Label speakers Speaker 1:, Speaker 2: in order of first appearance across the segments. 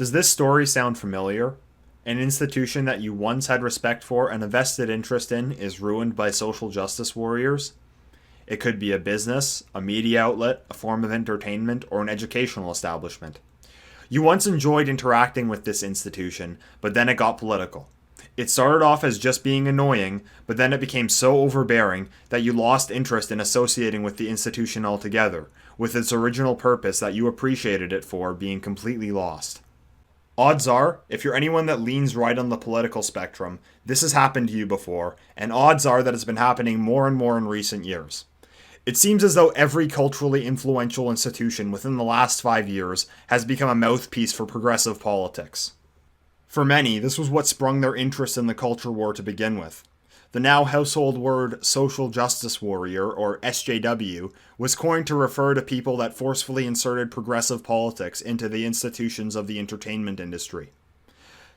Speaker 1: Does this story sound familiar? An institution that you once had respect for and a vested interest in is ruined by social justice warriors? It could be a business, a media outlet, a form of entertainment, or an educational establishment. You once enjoyed interacting with this institution, but then it got political. It started off as just being annoying, but then it became so overbearing that you lost interest in associating with the institution altogether, with its original purpose that you appreciated it for being completely lost. Odds are, if you're anyone that leans right on the political spectrum, this has happened to you before, and odds are that it's been happening more and more in recent years. It seems as though every culturally influential institution within the last 5 years has become a mouthpiece for progressive politics. For many, this was what sprung their interest in the culture war to begin with. The now household word social justice warrior, or SJW, was coined to refer to people that forcefully inserted progressive politics into the institutions of the entertainment industry.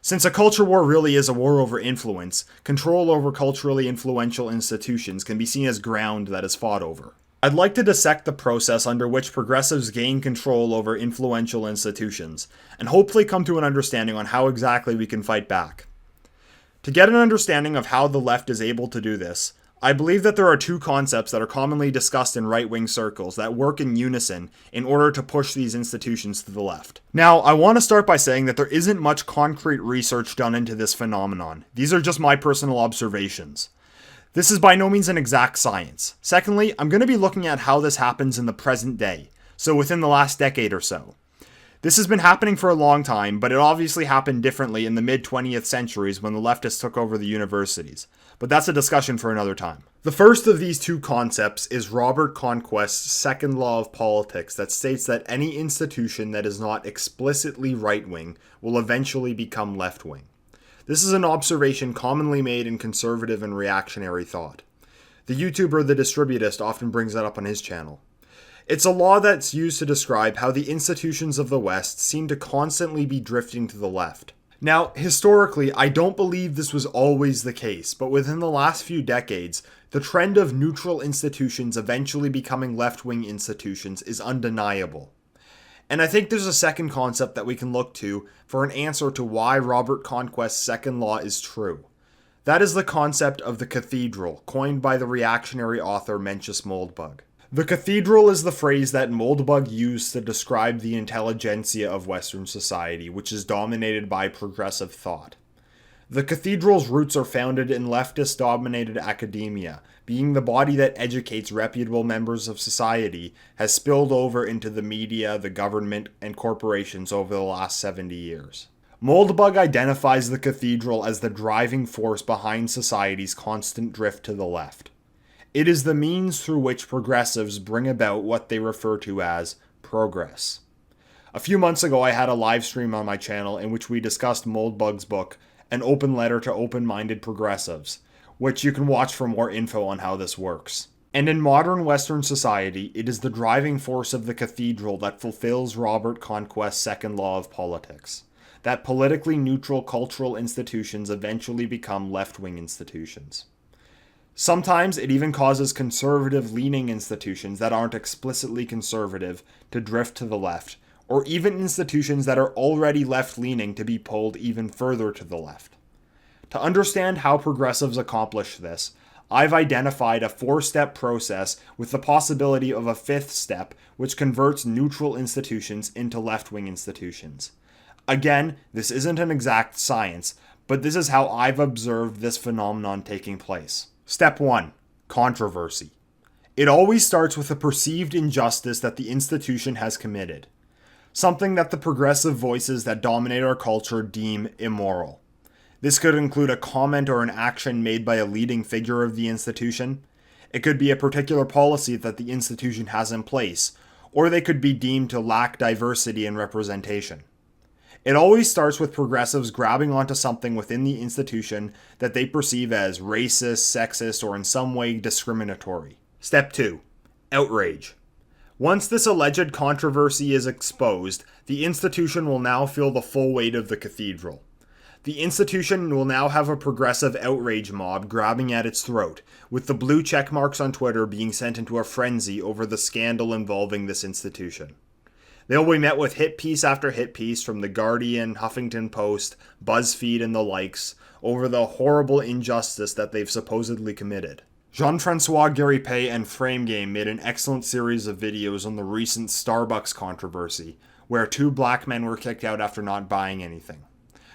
Speaker 1: Since a culture war really is a war over influence, control over culturally influential institutions can be seen as ground that is fought over. I'd like to dissect the process under which progressives gain control over influential institutions, and hopefully come to an understanding on how exactly we can fight back. To get an understanding of how the left is able to do this, I believe that there are two concepts that are commonly discussed in right-wing circles that work in unison in order to push these institutions to the left. Now, I want to start by saying that there isn't much concrete research done into this phenomenon. These are just my personal observations. This is by no means an exact science. Secondly, I'm going to be looking at how this happens in the present day, so within the last decade or so. This has been happening for a long time, but it obviously happened differently in the mid-20th centuries when the leftists took over the universities. But that's a discussion for another time. The first of these two concepts is Robert Conquest's second law of politics that states that any institution that is not explicitly right-wing will eventually become left-wing. This is an observation commonly made in conservative and reactionary thought. The YouTuber The Distributist often brings that up on his channel. It's a law that's used to describe how the institutions of the West seem to constantly be drifting to the left. Now, historically, I don't believe this was always the case, but within the last few decades, the trend of neutral institutions eventually becoming left-wing institutions is undeniable. And I think there's a second concept that we can look to for an answer to why Robert Conquest's second law is true. That is the concept of the cathedral, coined by the reactionary author Mencius Moldbug. The cathedral is the phrase that Moldbug used to describe the intelligentsia of Western society, which is dominated by progressive thought. The cathedral's roots are founded in leftist-dominated academia, being the body that educates reputable members of society has spilled over into the media, the government, and corporations over the last 70 years. Moldbug identifies the cathedral as the driving force behind society's constant drift to the left. It is the means through which progressives bring about what they refer to as progress. A few months ago, I had a live stream on my channel in which we discussed Moldbug's book, An Open Letter to Open-Minded Progressives, which you can watch for more info on how this works. And in modern Western society, it is the driving force of the cathedral that fulfills Robert Conquest's second law of politics, that politically neutral cultural institutions eventually become left-wing institutions. Sometimes it even causes conservative-leaning institutions that aren't explicitly conservative to drift to the left, or even institutions that are already left-leaning to be pulled even further to the left. To understand how progressives accomplish this, I've identified a 4-step process with the possibility of a 5th step which converts neutral institutions into left-wing institutions. Again, this isn't an exact science, but this is how I've observed this phenomenon taking place. Step 1. Controversy. It always starts with a perceived injustice that the institution has committed. Something that the progressive voices that dominate our culture deem immoral. This could include a comment or an action made by a leading figure of the institution. It could be a particular policy that the institution has in place, or they could be deemed to lack diversity and representation. It always starts with progressives grabbing onto something within the institution that they perceive as racist, sexist, or in some way discriminatory. Step 2. Outrage. Once this alleged controversy is exposed, the institution will now feel the full weight of the cathedral. The institution will now have a progressive outrage mob grabbing at its throat, with the blue check marks on Twitter being sent into a frenzy over the scandal involving this institution. They'll be met with hit piece after hit piece from The Guardian, Huffington Post, BuzzFeed, and the likes over the horrible injustice that they've supposedly committed. Jean-Francois Garipay and FrameGame made an excellent series of videos on the recent Starbucks controversy, where 2 black men were kicked out after not buying anything.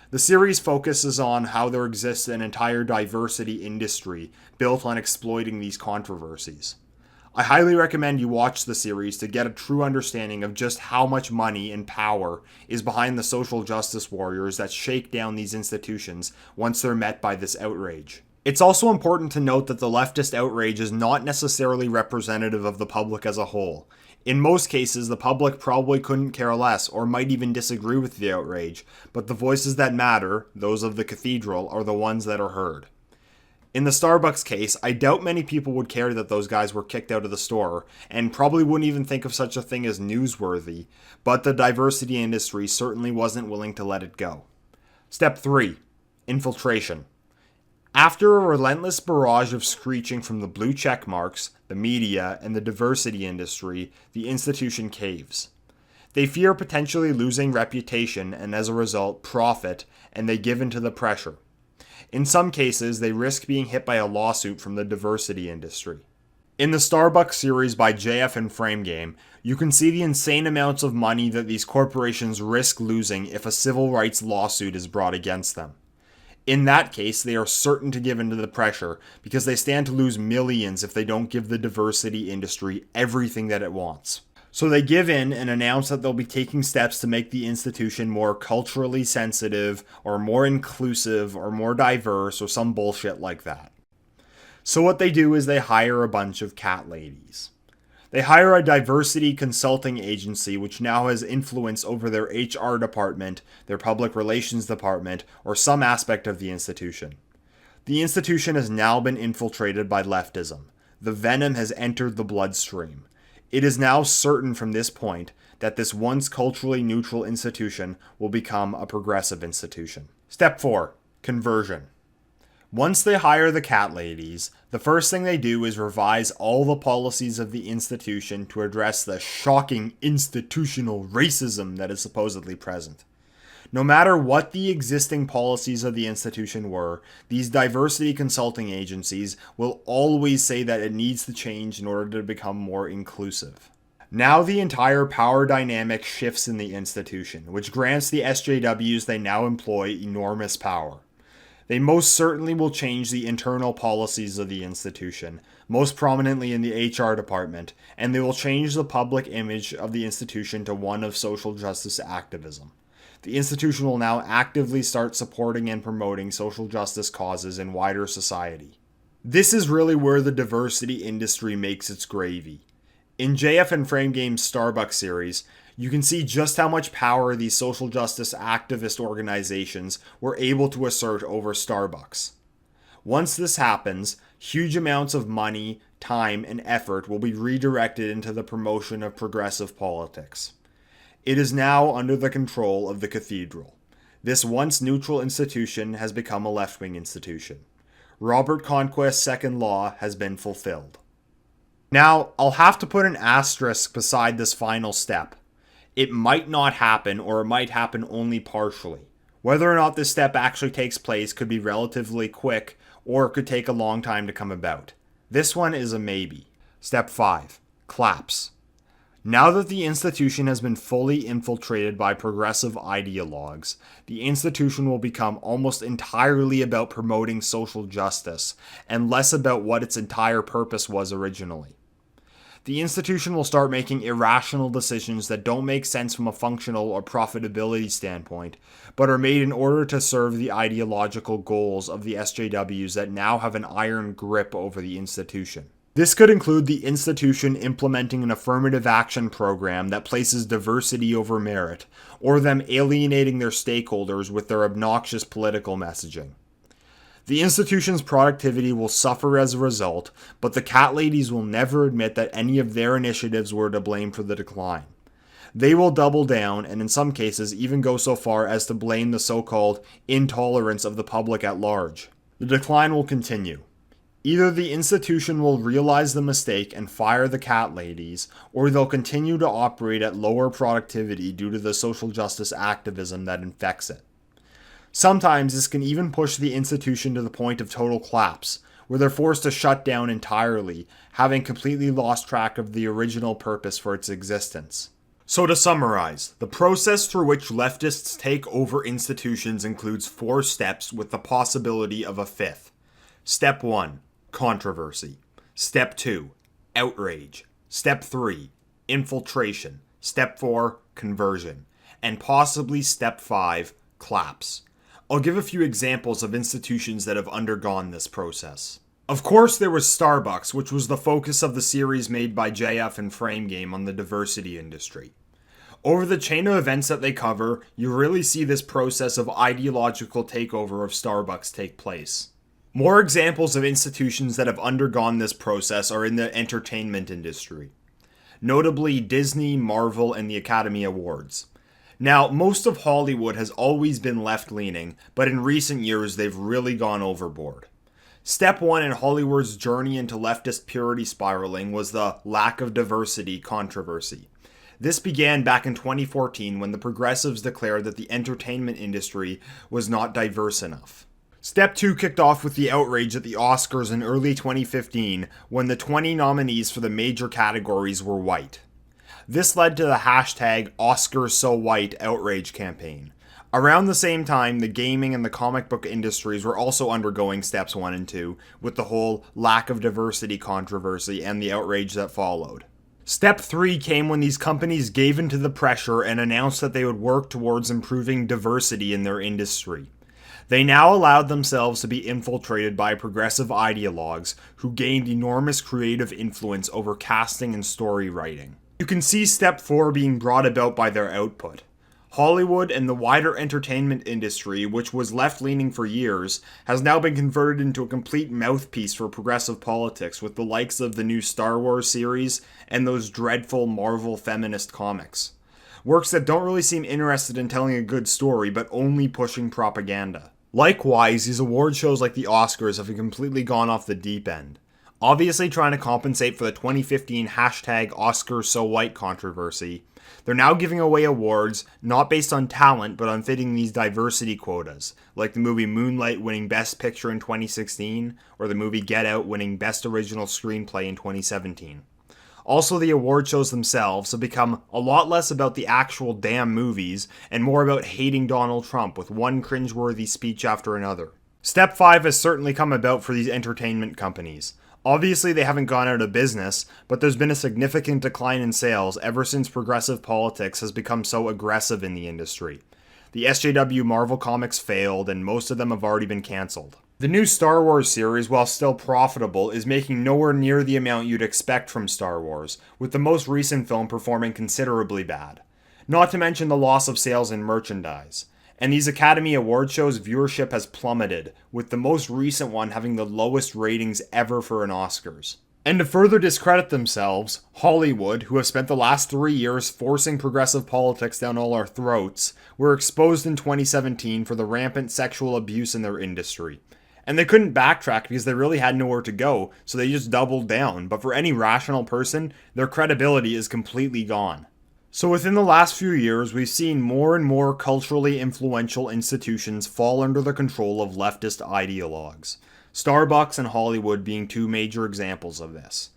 Speaker 1: The series focuses on how there exists an entire diversity industry built on exploiting these controversies. I highly recommend you watch the series to get a true understanding of just how much money and power is behind the social justice warriors that shake down these institutions once they're met by this outrage. It's also important to note that the leftist outrage is not necessarily representative of the public as a whole. In most cases, the public probably couldn't care less or might even disagree with the outrage, but the voices that matter, those of the cathedral, are the ones that are heard. In the Starbucks case, I doubt many people would care that those guys were kicked out of the store, and probably wouldn't even think of such a thing as newsworthy, but the diversity industry certainly wasn't willing to let it go. Step 3. Infiltration. After a relentless barrage of screeching from the blue check marks, the media, and the diversity industry, the institution caves. They fear potentially losing reputation and, as a result, profit, and they give in to the pressure. In some cases, they risk being hit by a lawsuit from the diversity industry. In the Starbucks series by JF and FrameGame, you can see the insane amounts of money that these corporations risk losing if a civil rights lawsuit is brought against them. In that case, they are certain to give in to the pressure because they stand to lose millions if they don't give the diversity industry everything that it wants. So they give in and announce that they'll be taking steps to make the institution more culturally sensitive or more inclusive or more diverse or some bullshit like that. So what they do is they hire a bunch of cat ladies. They hire a diversity consulting agency which now has influence over their HR department, their public relations department, or some aspect of the institution. The institution has now been infiltrated by leftism. The venom has entered the bloodstream. It is now certain from this point that this once culturally neutral institution will become a progressive institution. Step 4. Conversion. Once they hire the cat ladies, the first thing they do is revise all the policies of the institution to address the shocking institutional racism that is supposedly present. No matter what the existing policies of the institution were, these diversity consulting agencies will always say that it needs to change in order to become more inclusive. Now the entire power dynamic shifts in the institution, which grants the SJWs they now employ enormous power. They most certainly will change the internal policies of the institution, most prominently in the HR department, and they will change the public image of the institution to one of social justice activism. The institution will now actively start supporting and promoting social justice causes in wider society. This is really where the diversity industry makes its gravy. In JF and FrameGame's Starbucks series, you can see just how much power these social justice activist organizations were able to assert over Starbucks. Once this happens, huge amounts of money, time, and effort will be redirected into the promotion of progressive politics. It is now under the control of the cathedral. This once neutral institution has become a left-wing institution. Robert Conquest's second law has been fulfilled. Now, I'll have to put an asterisk beside this final step. It might not happen, or it might happen only partially. Whether or not this step actually takes place could be relatively quick, or it could take a long time to come about. This one is a maybe. Step 5. Collapse. Now that the institution has been fully infiltrated by progressive ideologues, the institution will become almost entirely about promoting social justice, and less about what its entire purpose was originally. The institution will start making irrational decisions that don't make sense from a functional or profitability standpoint, but are made in order to serve the ideological goals of the SJWs that now have an iron grip over the institution. This could include the institution implementing an affirmative action program that places diversity over merit, or them alienating their stakeholders with their obnoxious political messaging. The institution's productivity will suffer as a result, but the cat ladies will never admit that any of their initiatives were to blame for the decline. They will double down, and in some cases even go so far as to blame the so-called intolerance of the public at large. The decline will continue. Either the institution will realize the mistake and fire the cat ladies, or they'll continue to operate at lower productivity due to the social justice activism that infects it. Sometimes this can even push the institution to the point of total collapse, where they're forced to shut down entirely, having completely lost track of the original purpose for its existence. So to summarize, the process through which leftists take over institutions includes 4 steps with the possibility of a 5th. Step 1. Controversy. Step 2. Outrage. Step 3. Infiltration. Step 4. Conversion. And possibly Step 5. Collapse. I'll give a few examples of institutions that have undergone this process. Of course, there was Starbucks, which was the focus of the series made by JF and Frame Game on the diversity industry. Over the chain of events that they cover, you really see this process of ideological takeover of Starbucks take place. More examples of institutions that have undergone this process are in the entertainment industry, notably Disney, Marvel, and the Academy Awards. Now, most of Hollywood has always been left-leaning, but in recent years they've really gone overboard. Step 1 in Hollywood's journey into leftist purity spiraling was the lack of diversity controversy. This began back in 2014 when the progressives declared that the entertainment industry was not diverse enough. Step 2 kicked off with the outrage at the Oscars in early 2015 when the 20 nominees for the major categories were white. This led to the hashtag #OscarsSoWhite outrage campaign. Around the same time, the gaming and the comic book industries were also undergoing steps 1 and 2, with the whole lack of diversity controversy and the outrage that followed. Step 3 came when these companies gave in to the pressure and announced that they would work towards improving diversity in their industry. They now allowed themselves to be infiltrated by progressive ideologues who gained enormous creative influence over casting and story writing. You can see Step 4 being brought about by their output. Hollywood and the wider entertainment industry, which was left-leaning for years, has now been converted into a complete mouthpiece for progressive politics with the likes of the new Star Wars series and those dreadful Marvel feminist comics. Works that don't really seem interested in telling a good story, but only pushing propaganda. Likewise, these award shows like the Oscars have completely gone off the deep end. Obviously trying to compensate for the 2015 hashtag #OscarsSoWhite controversy, they're now giving away awards not based on talent but on fitting these diversity quotas, like the movie Moonlight winning Best Picture in 2016, or the movie Get Out winning Best Original Screenplay in 2017. Also, the award shows themselves have become a lot less about the actual damn movies and more about hating Donald Trump with one cringeworthy speech after another. Step 5 has certainly come about for these entertainment companies. Obviously, they haven't gone out of business, but there's been a significant decline in sales ever since progressive politics has become so aggressive in the industry. The SJW Marvel comics failed, and most of them have already been cancelled. The new Star Wars series, while still profitable, is making nowhere near the amount you'd expect from Star Wars, with the most recent film performing considerably bad. Not to mention the loss of sales in merchandise. And these Academy Award shows' viewership has plummeted, with the most recent one having the lowest ratings ever for an Oscars. And to further discredit themselves, Hollywood, who have spent the last 3 years forcing progressive politics down all our throats, were exposed in 2017 for the rampant sexual abuse in their industry. And they couldn't backtrack because they really had nowhere to go, so they just doubled down. But for any rational person, their credibility is completely gone. So within the last few years, we've seen more and more culturally influential institutions fall under the control of leftist ideologues. Starbucks and Hollywood being 2 major examples of this.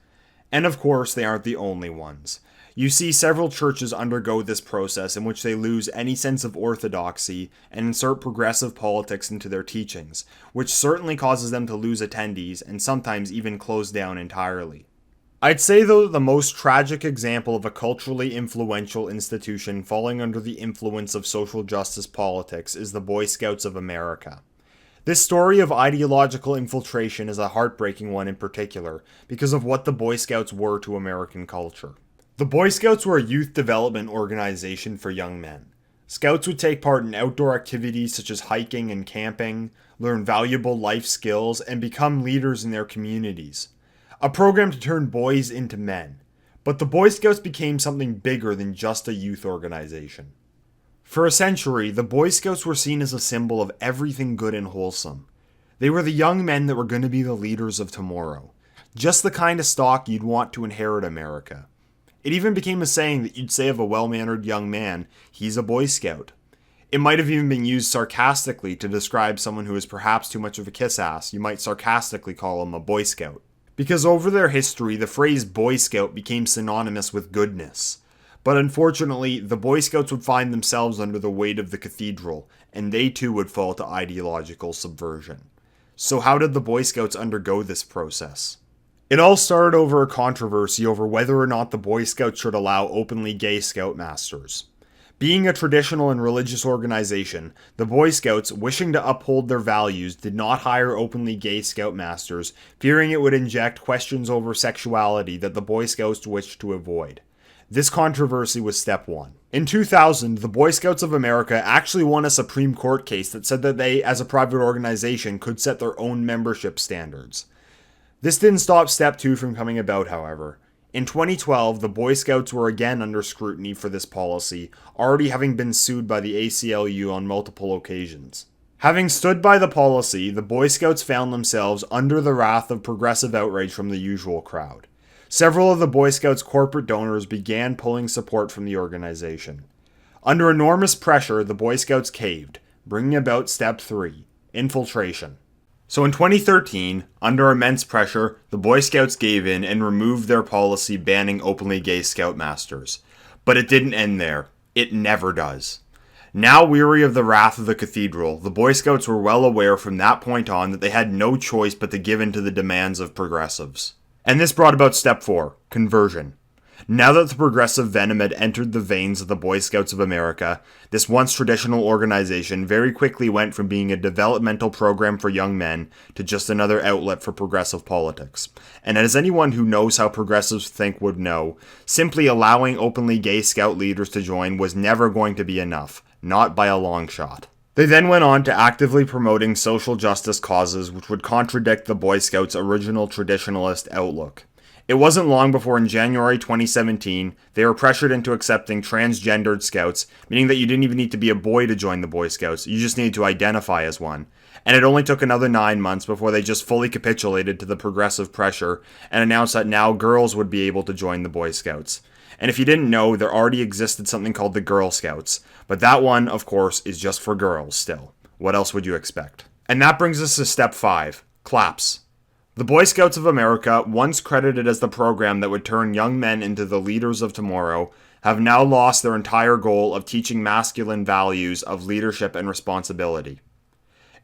Speaker 1: And of course, they aren't the only ones. You see several churches undergo this process in which they lose any sense of orthodoxy and insert progressive politics into their teachings, which certainly causes them to lose attendees and sometimes even close down entirely. I'd say, though, the most tragic example of a culturally influential institution falling under the influence of social justice politics is the Boy Scouts of America. This story of ideological infiltration is a heartbreaking one in particular, because of what the Boy Scouts were to American culture. The Boy Scouts were a youth development organization for young men. Scouts would take part in outdoor activities such as hiking and camping, learn valuable life skills, and become leaders in their communities. A program to turn boys into men. But the Boy Scouts became something bigger than just a youth organization. For a century, the Boy Scouts were seen as a symbol of everything good and wholesome. They were the young men that were going to be the leaders of tomorrow. Just the kind of stock you'd want to inherit America. It even became a saying that you'd say of a well-mannered young man, he's a Boy Scout. It might have even been used sarcastically to describe someone who is perhaps too much of a kiss-ass. You might sarcastically call him a Boy Scout. Because over their history, the phrase Boy Scout became synonymous with goodness. But unfortunately, the Boy Scouts would find themselves under the weight of the cathedral, and they too would fall to ideological subversion. So how did the Boy Scouts undergo this process? It all started over a controversy over whether or not the Boy Scouts should allow openly gay scoutmasters. Being a traditional and religious organization, the Boy Scouts, wishing to uphold their values, did not hire openly gay scoutmasters, fearing it would inject questions over sexuality that the Boy Scouts wished to avoid. This controversy was step one. In 2000, the Boy Scouts of America actually won a Supreme Court case that said that they, as a private organization, could set their own membership standards. This didn't stop step two from coming about, however. In 2012, the Boy Scouts were again under scrutiny for this policy, already having been sued by the ACLU on multiple occasions. Having stood by the policy, the Boy Scouts found themselves under the wrath of progressive outrage from the usual crowd. Several of the Boy Scouts' corporate donors began pulling support from the organization. Under enormous pressure, the Boy Scouts caved, bringing about step 3, infiltration. So in 2013, under immense pressure, the Boy Scouts gave in and removed their policy banning openly gay scoutmasters. But it didn't end there. It never does. Now weary of the wrath of the cathedral, the Boy Scouts were well aware from that point on that they had no choice but to give in to the demands of progressives. And this brought about step 4, conversion. Now that the progressive venom had entered the veins of the Boy Scouts of America, this once traditional organization very quickly went from being a developmental program for young men to just another outlet for progressive politics. And as anyone who knows how progressives think would know, simply allowing openly gay scout leaders to join was never going to be enough, not by a long shot. They then went on to actively promoting social justice causes which would contradict the Boy Scouts' original traditionalist outlook. It wasn't long before in January 2017, they were pressured into accepting transgendered scouts, meaning that you didn't even need to be a boy to join the Boy Scouts, you just needed to identify as one. And it only took another 9 months before they just fully capitulated to the progressive pressure and announced that now girls would be able to join the Boy Scouts. And if you didn't know, there already existed something called the Girl Scouts. But that one, of course, is just for girls still. What else would you expect? And that brings us to step 5, claps. The Boy Scouts of America, once credited as the program that would turn young men into the leaders of tomorrow, have now lost their entire goal of teaching masculine values of leadership and responsibility.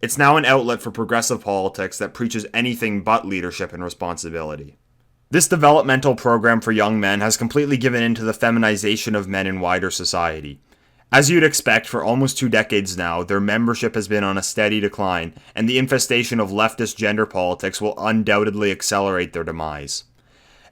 Speaker 1: It's now an outlet for progressive politics that preaches anything but leadership and responsibility. This developmental program for young men has completely given in to the feminization of men in wider society. As you'd expect, for almost 2 decades now, their membership has been on a steady decline, and the infestation of leftist gender politics will undoubtedly accelerate their demise.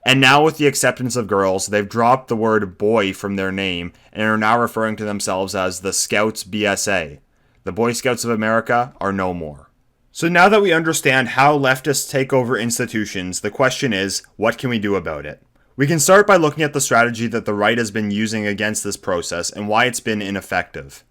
Speaker 1: And now with the acceptance of girls, they've dropped the word boy from their name, and are now referring to themselves as the Scouts BSA. The Boy Scouts of America are no more. So now that we understand how leftists take over institutions, the question is, what can we do about it? We can start by looking at the strategy that the right has been using against this process and why it's been ineffective.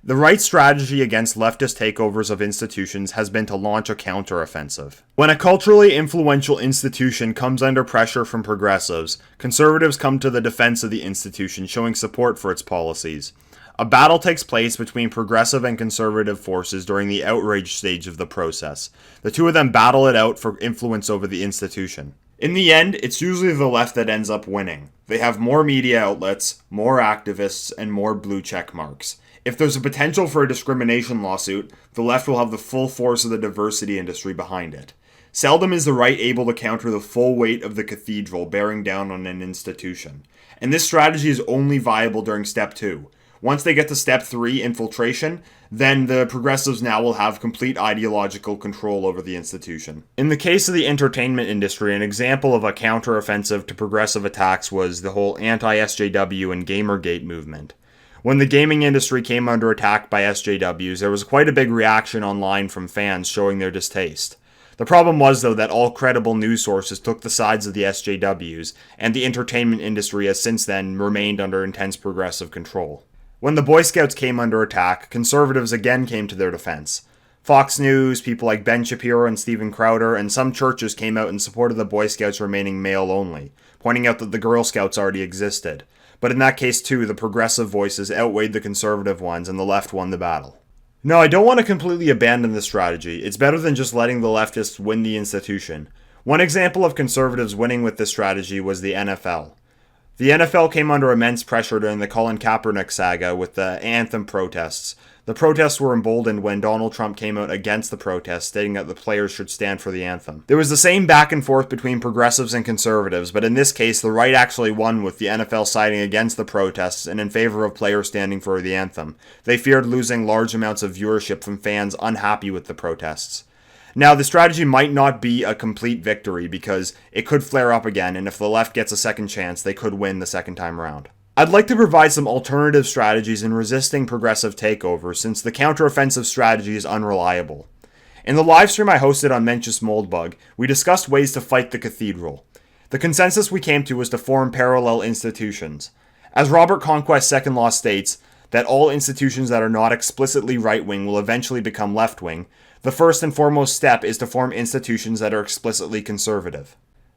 Speaker 1: The right's strategy against leftist takeovers of institutions has been to launch a counteroffensive. When a culturally influential institution comes under pressure from progressives, conservatives come to the defense of the institution, showing support for its policies. A battle takes place between progressive and conservative forces during the outrage stage of the process. The two of them battle it out for influence over the institution. In the end, it's usually the left that ends up winning. They have more media outlets, more activists, and more blue check marks. If there's a potential for a discrimination lawsuit, the left will have the full force of the diversity industry behind it. Seldom is the right able to counter the full weight of the cathedral bearing down on an institution. And this strategy is only viable during step 2. Once they get to step 3, infiltration, then the progressives now will have complete ideological control over the institution. In the case of the entertainment industry, an example of a counteroffensive to progressive attacks was the whole anti-SJW and Gamergate movement. When the gaming industry came under attack by SJWs, there was quite a big reaction online from fans showing their distaste. The problem was, though, that all credible news sources took the sides of the SJWs, and the entertainment industry has since then remained under intense progressive control. When the Boy Scouts came under attack, conservatives again came to their defense. Fox News, people like Ben Shapiro and Steven Crowder, and some churches came out in support of the Boy Scouts remaining male only, pointing out that the Girl Scouts already existed. But in that case too, the progressive voices outweighed the conservative ones and the left won the battle. No, I don't want to completely abandon this strategy. It's better than just letting the leftists win the institution. One example of conservatives winning with this strategy was the NFL. The NFL came under immense pressure during the Colin Kaepernick saga with the anthem protests. The protests were emboldened when Donald Trump came out against the protests, stating that the players should stand for the anthem. There was the same back and forth between progressives and conservatives, but in this case, the right actually won with the NFL siding against the protests and in favor of players standing for the anthem. They feared losing large amounts of viewership from fans unhappy with the protests. Now, the strategy might not be a complete victory because it could flare up again, and if the left gets a second chance, they could win the second time around. I'd like to provide some alternative strategies in resisting progressive takeover, since the counteroffensive strategy is unreliable. In the livestream I hosted on Mencius Moldbug, we discussed ways to fight the cathedral. The consensus we came to was to form parallel institutions. As Robert Conquest's second law states, that all institutions that are not explicitly right-wing will eventually become left-wing, the first and foremost step is to form institutions that are explicitly conservative.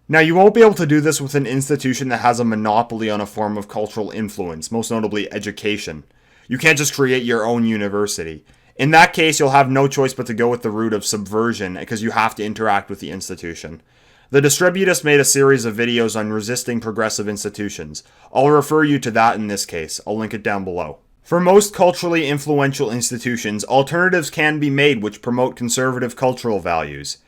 Speaker 1: Now, you won't be able to do this with an institution that has a monopoly on a form of cultural influence, most notably education. You can't just create your own university. In that case, you'll have no choice but to go with the route of subversion, because you have to interact with the institution. The Distributist made a series of videos on resisting progressive institutions. I'll refer you to that in this case. I'll link it down below. For most culturally influential institutions, alternatives can be made which promote conservative cultural values.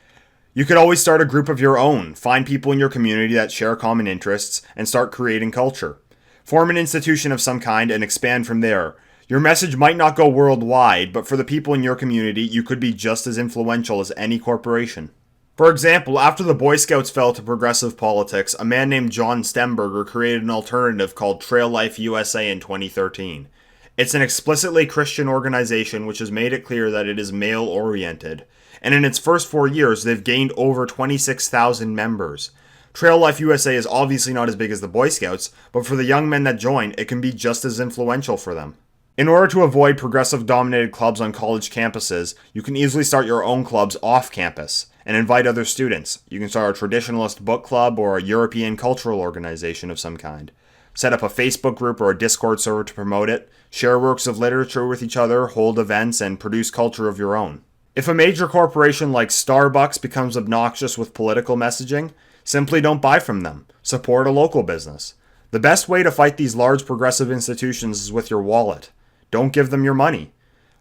Speaker 1: You could always start a group of your own, find people in your community that share common interests, and start creating culture. Form an institution of some kind and expand from there. Your message might not go worldwide, but for the people in your community, you could be just as influential as any corporation. For example, after the Boy Scouts fell to progressive politics, a man named John Stemberger created an alternative called Trail Life USA in 2013. It's an explicitly Christian organization which has made it clear that it is male-oriented. And in its first 4 years, they've gained over 26,000 members. Trail Life USA is obviously not as big as the Boy Scouts, but for the young men that join, it can be just as influential for them. In order to avoid progressive-dominated clubs on college campuses, you can easily start your own clubs off campus and invite other students. You can start a traditionalist book club or a European cultural organization of some kind. Set up a Facebook group or a Discord server to promote it, share works of literature with each other, hold events, and produce culture of your own. If a major corporation like Starbucks becomes obnoxious with political messaging, simply don't buy from them. Support a local business. The best way to fight these large progressive institutions is with your wallet. Don't give them your money.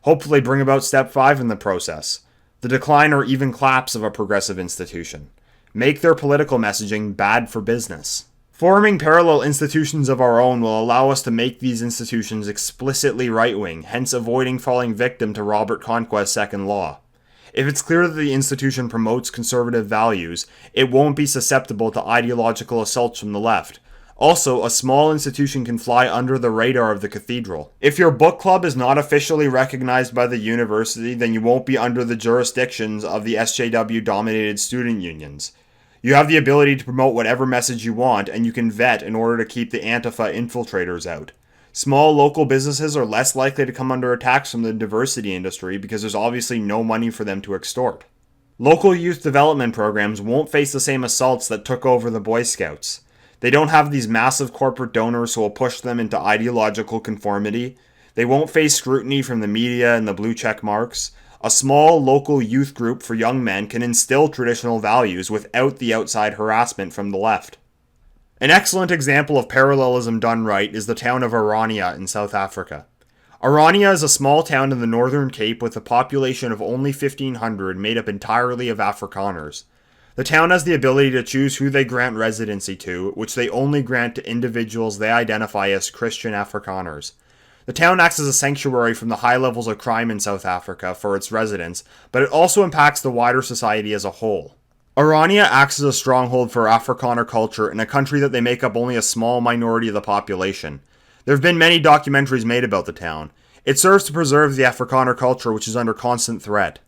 Speaker 1: Hopefully bring about step 5 in the process. The decline or even collapse of a progressive institution. Make their political messaging bad for business. Forming parallel institutions of our own will allow us to make these institutions explicitly right-wing, hence avoiding falling victim to Robert Conquest's second law. If it's clear that the institution promotes conservative values, it won't be susceptible to ideological assaults from the left. Also, a small institution can fly under the radar of the cathedral. If your book club is not officially recognized by the university, then you won't be under the jurisdictions of the SJW-dominated student unions. You have the ability to promote whatever message you want, and you can vet in order to keep the Antifa infiltrators out. Small local businesses are less likely to come under attacks from the diversity industry because there's obviously no money for them to extort. Local youth development programs won't face the same assaults that took over the Boy Scouts. They don't have these massive corporate donors who will push them into ideological conformity. They won't face scrutiny from the media and the blue check marks. A small local youth group for young men can instill traditional values without the outside harassment from the left. An excellent example of parallelism done right is the town of Orania in South Africa. Orania is a small town in the Northern Cape with a population of only 1,500 made up entirely of Afrikaners. The town has the ability to choose who they grant residency to, which they only grant to individuals they identify as Christian Afrikaners. The town acts as a sanctuary from the high levels of crime in South Africa for its residents, but it also impacts the wider society as a whole. Orania acts as a stronghold for Afrikaner culture in a country that they make up only a small minority of the population. There have been many documentaries made about the town. It serves to preserve the Afrikaner culture, which is under constant threat.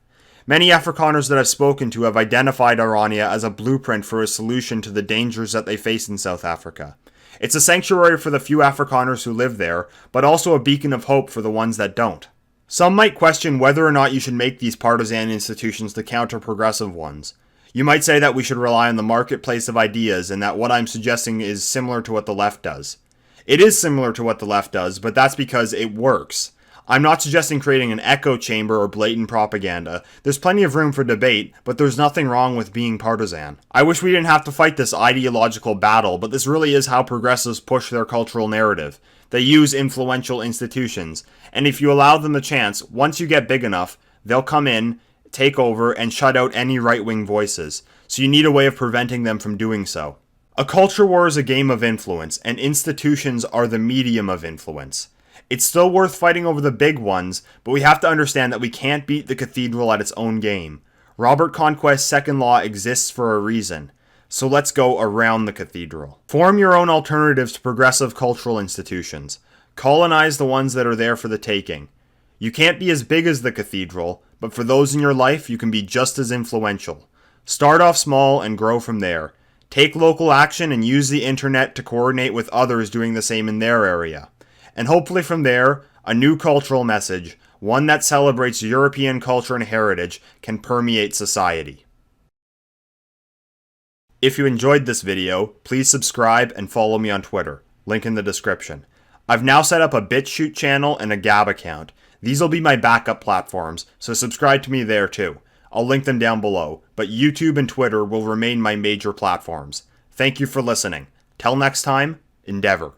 Speaker 1: Many Afrikaners that I've spoken to have identified Orania as a blueprint for a solution to the dangers that they face in South Africa. It's a sanctuary for the few Afrikaners who live there, but also a beacon of hope for the ones that don't. Some might question whether or not you should make these partisan institutions to counter progressive ones. You might say that we should rely on the marketplace of ideas and that what I'm suggesting is similar to what the left does. It is similar to what the left does, but that's because it works. I'm not suggesting creating an echo chamber or blatant propaganda. There's plenty of room for debate, but there's nothing wrong with being partisan. I wish we didn't have to fight this ideological battle, but this really is how progressives push their cultural narrative. They use influential institutions, and if you allow them the chance, once you get big enough, they'll come in, take over, and shut out any right-wing voices. So you need a way of preventing them from doing so. A culture war is a game of influence, and institutions are the medium of influence. It's still worth fighting over the big ones, but we have to understand that we can't beat the cathedral at its own game. Robert Conquest's second law exists for a reason. So let's go around the cathedral. Form your own alternatives to progressive cultural institutions. Colonize the ones that are there for the taking. You can't be as big as the cathedral, but for those in your life, you can be just as influential. Start off small and grow from there. Take local action and use the internet to coordinate with others doing the same in their area. And hopefully from there, a new cultural message, one that celebrates European culture and heritage, can permeate society. If you enjoyed this video, please subscribe and follow me on Twitter. Link in the description. I've now set up a Bitchute channel and a Gab account. These will be my backup platforms, so subscribe to me there too. I'll link them down below, but YouTube and Twitter will remain my major platforms. Thank you for listening. Till next time, endeavor.